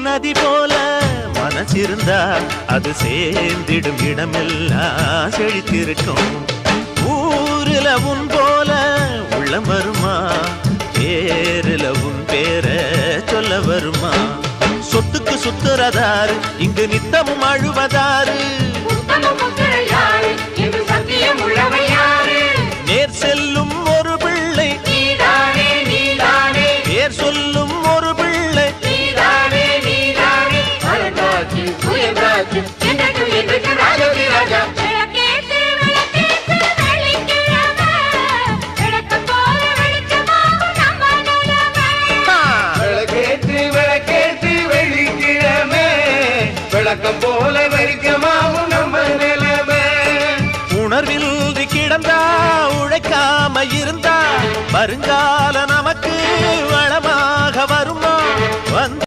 நதி போல மனசிருந்தா அது சேர்ந்திடும் இடமெல்லாம் செழித்திருக்கும். ஊருல உன் போல உள்ளம் வருமா, பேருல உன் பேர சொல்ல வருமா? சொத்துக்கு சுத்துறதாரு இங்கு நித்தமும் அழுவதாரு, நேர் செல்லும் ஒரு பிள்ளை பேர் சொல்லும் ஒரு பிள்ளை. விளக்கம் போல வெறிக்கமாவும் நம்ம நிலைமை. உணர்வில் கிடந்தா உழைக்காம இருந்தா வருங்கால